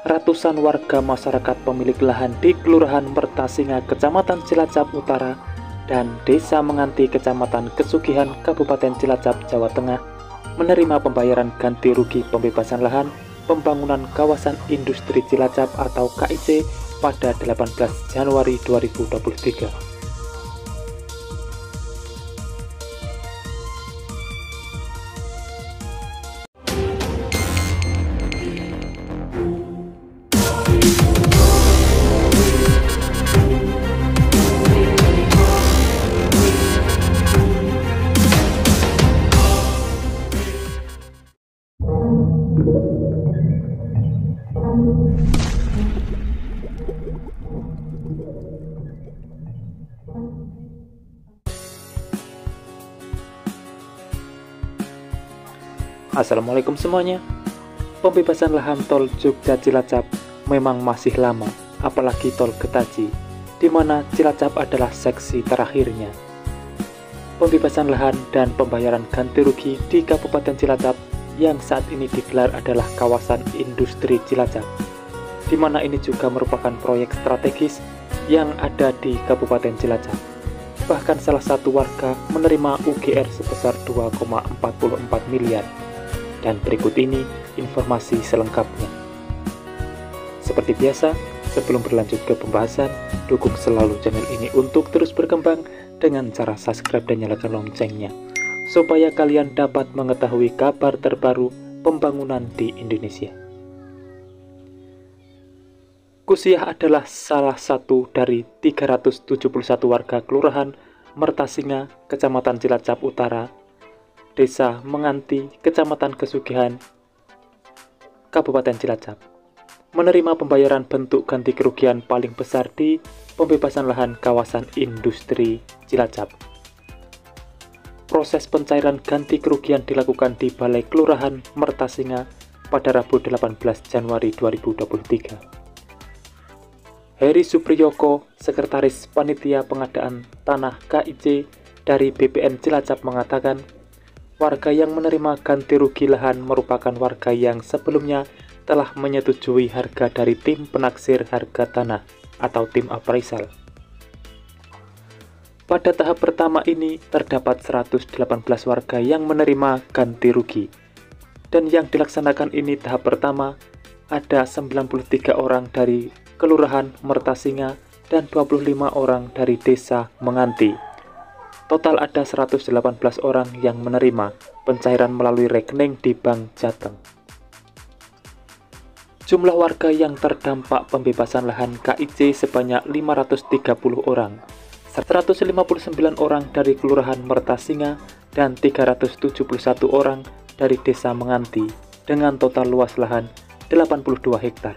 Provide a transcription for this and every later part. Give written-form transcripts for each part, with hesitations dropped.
ratusan warga masyarakat pemilik lahan di Kelurahan Mertasinga, Kecamatan Cilacap Utara, dan Desa Menganti, Kecamatan Kesugihan, Kabupaten Cilacap, Jawa Tengah, menerima pembayaran ganti rugi pembebasan lahan pembangunan kawasan industri Cilacap atau KIC pada 18 Januari 2023. Assalamualaikum semuanya. Pembebasan lahan tol Jogja Cilacap memang masih lama, apalagi tol Getaji, di mana Cilacap adalah seksi terakhirnya. Pembebasan lahan dan pembayaran ganti rugi di Kabupaten Cilacap yang saat ini digelar adalah kawasan industri Cilacap, di mana ini juga merupakan proyek strategis yang ada di Kabupaten Cilacap. Bahkan salah satu warga menerima UGR sebesar 2,44 miliar. Dan berikut ini informasi selengkapnya. Seperti biasa, sebelum berlanjut ke pembahasan, dukung selalu channel ini untuk terus berkembang dengan cara subscribe dan nyalakan loncengnya, supaya kalian dapat mengetahui kabar terbaru pembangunan di Indonesia. Kusiah adalah salah satu dari 371 warga Kelurahan Mertasinga, Kecamatan Cilacap Utara, Desa Menganti, Kecamatan Kesugihan, Kabupaten Cilacap, menerima pembayaran bentuk ganti kerugian paling besar di pembebasan lahan kawasan industri Cilacap. Proses pencairan ganti kerugian dilakukan di Balai Kelurahan Mertasinga pada Rabu 18 Januari 2023. Heri Supriyoko, Sekretaris Panitia Pengadaan Tanah KIC dari BPN Cilacap mengatakan, warga yang menerima ganti rugi lahan merupakan warga yang sebelumnya telah menyetujui harga dari tim penaksir harga tanah atau tim appraisal. Pada tahap pertama ini terdapat 118 warga yang menerima ganti rugi, dan yang dilaksanakan ini tahap pertama ada 93 orang dari Kelurahan Mertasinga dan 25 orang dari Desa Menganti. Total ada 118 orang yang menerima pencairan melalui rekening di Bank Jateng. Jumlah warga yang terdampak pembebasan lahan KIC sebanyak 530 orang, 159 orang dari Kelurahan Mertasinga dan 371 orang dari Desa Menganti dengan total luas lahan 82 hektar.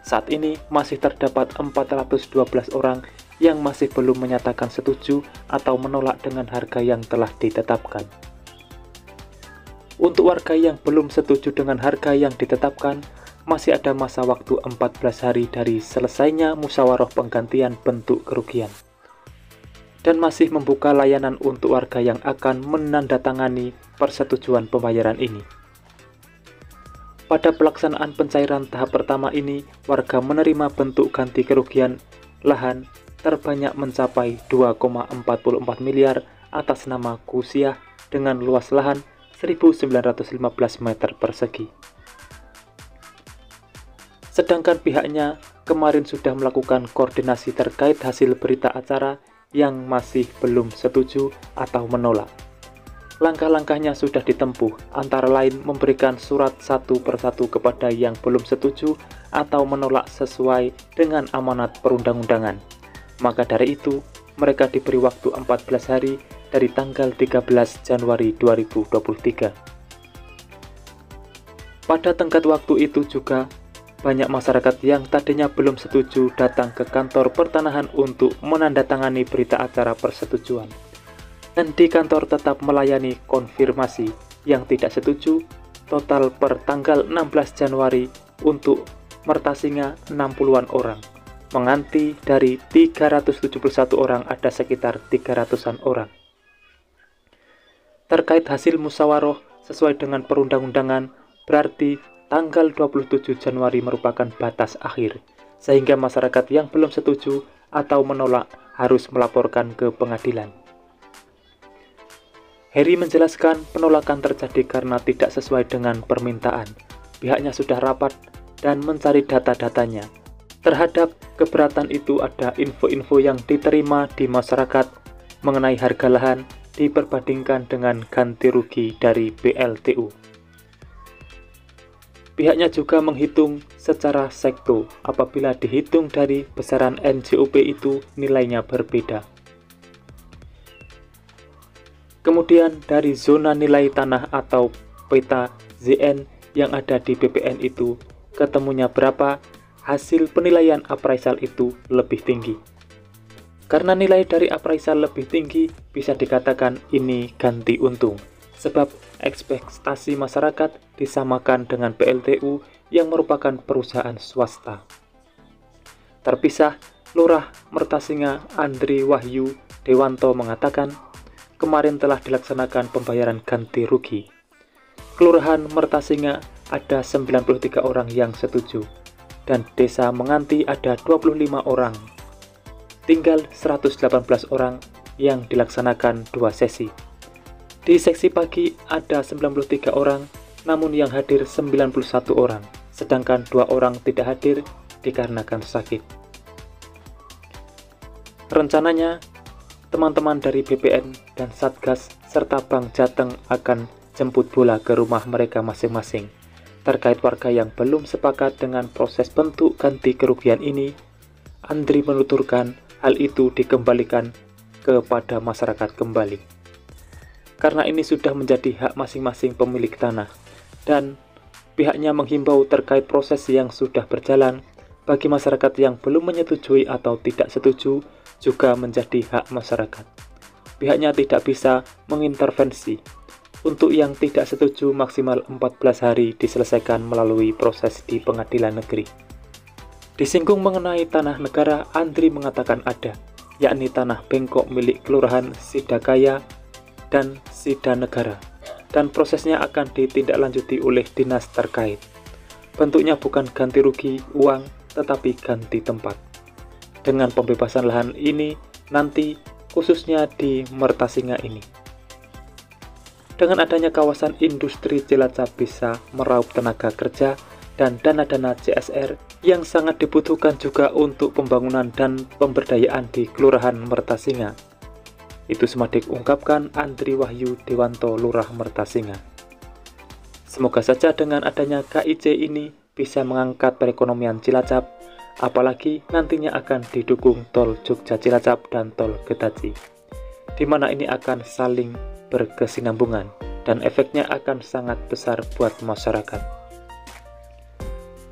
Saat ini masih terdapat 412 orang yang masih belum menyatakan setuju atau menolak dengan harga yang telah ditetapkan. Untuk warga yang belum setuju dengan harga yang ditetapkan, masih ada masa waktu 14 hari dari selesainya musyawarah penggantian bentuk kerugian, dan masih membuka layanan untuk warga yang akan menandatangani persetujuan pembayaran ini. Pada pelaksanaan pencairan tahap pertama ini, warga menerima bentuk ganti kerugian lahan terbanyak mencapai 2,44 miliar atas nama Kusiah dengan luas lahan 1.915 meter persegi. Sedangkan pihaknya kemarin sudah melakukan koordinasi terkait hasil berita acara yang masih belum setuju atau menolak. Langkah-langkahnya sudah ditempuh, antara lain memberikan surat satu persatu kepada yang belum setuju atau menolak sesuai dengan amanat perundang-undangan. Maka dari itu, mereka diberi waktu 14 hari dari tanggal 13 Januari 2023. Pada tenggat waktu itu juga, banyak masyarakat yang tadinya belum setuju datang ke kantor pertanahan untuk menandatangani berita acara persetujuan. Dan di kantor tetap melayani konfirmasi yang tidak setuju, total per tanggal 16 Januari untuk Mertasinga 60-an orang. Menganti dari 371 orang ada sekitar 300-an orang. Terkait hasil musyawarah sesuai dengan perundang-undangan, berarti tanggal 27 Januari merupakan batas akhir, sehingga masyarakat yang belum setuju atau menolak harus melaporkan ke pengadilan. Heri menjelaskan penolakan terjadi karena tidak sesuai dengan permintaan. Pihaknya sudah rapat dan mencari data-datanya. Terhadap keberatan itu ada info-info yang diterima di masyarakat mengenai harga lahan diperbandingkan dengan ganti rugi dari PLTU. Pihaknya juga menghitung secara sekto. Apabila dihitung dari besaran NJOP itu nilainya berbeda. Kemudian dari zona nilai tanah atau peta ZN yang ada di BPN itu ketemunya berapa, hasil penilaian appraisal itu lebih tinggi. Karena nilai dari appraisal lebih tinggi, bisa dikatakan ini ganti untung. Sebab ekspektasi masyarakat disamakan dengan PLTU yang merupakan perusahaan swasta. Terpisah, Lurah Mertasinga Andri Wahyu Dewanto mengatakan, kemarin telah dilaksanakan pembayaran ganti rugi. Kelurahan Mertasinga ada 93 orang yang setuju, dan Desa Menganti ada 25 orang. Tinggal 118 orang yang dilaksanakan 2 sesi. Di seksi pagi ada 93 orang, namun yang hadir 91 orang, sedangkan 2 orang tidak hadir dikarenakan sakit. Rencananya, teman-teman dari BPN dan Satgas serta Bank Jateng akan jemput bola ke rumah mereka masing-masing. Terkait warga yang belum sepakat dengan proses bentuk ganti kerugian ini, Andri menuturkan hal itu dikembalikan kepada masyarakat kembali. Karena ini sudah menjadi hak masing-masing pemilik tanah, dan pihaknya menghimbau terkait proses yang sudah berjalan, bagi masyarakat yang belum menyetujui atau tidak setuju juga menjadi hak masyarakat. Pihaknya tidak bisa mengintervensi. Untuk yang tidak setuju maksimal 14 hari diselesaikan melalui proses di pengadilan negeri. Disinggung mengenai tanah negara, Andri mengatakan ada, yakni tanah bengkok milik Kelurahan Sidakaya dan Sidanegara, dan prosesnya akan ditindaklanjuti oleh dinas terkait. Bentuknya bukan ganti rugi uang, tetapi ganti tempat. Dengan pembebasan lahan ini nanti, khususnya di Mertasinga ini, dengan adanya kawasan industri Cilacap bisa meraup tenaga kerja dan dana-dana CSR yang sangat dibutuhkan juga untuk pembangunan dan pemberdayaan di Kelurahan Mertasinga. Itu Semadik ungkapkan Andri Wahyu Dewanto, Lurah Mertasinga. Semoga saja dengan adanya KIC ini bisa mengangkat perekonomian Cilacap, apalagi nantinya akan didukung tol Jogja Cilacap dan tol Getaji, di mana ini akan saling berkesinambungan dan efeknya akan sangat besar buat masyarakat.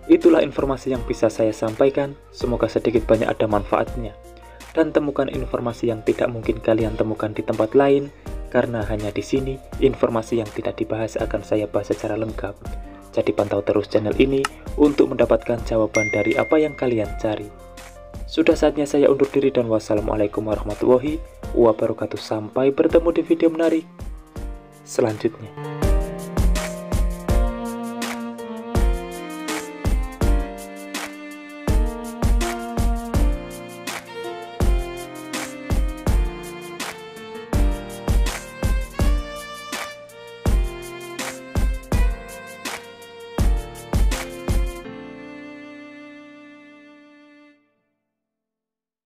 Itulah informasi yang bisa saya sampaikan, semoga sedikit banyak ada manfaatnya. Dan temukan informasi yang tidak mungkin kalian temukan di tempat lain, karena hanya di sini informasi yang tidak dibahas akan saya bahas secara lengkap. Jadi pantau terus channel ini untuk mendapatkan jawaban dari apa yang kalian cari. Sudah saatnya saya undur diri dan wassalamualaikum warahmatullahi wabarakatuh. Sampai bertemu di video menarik selanjutnya.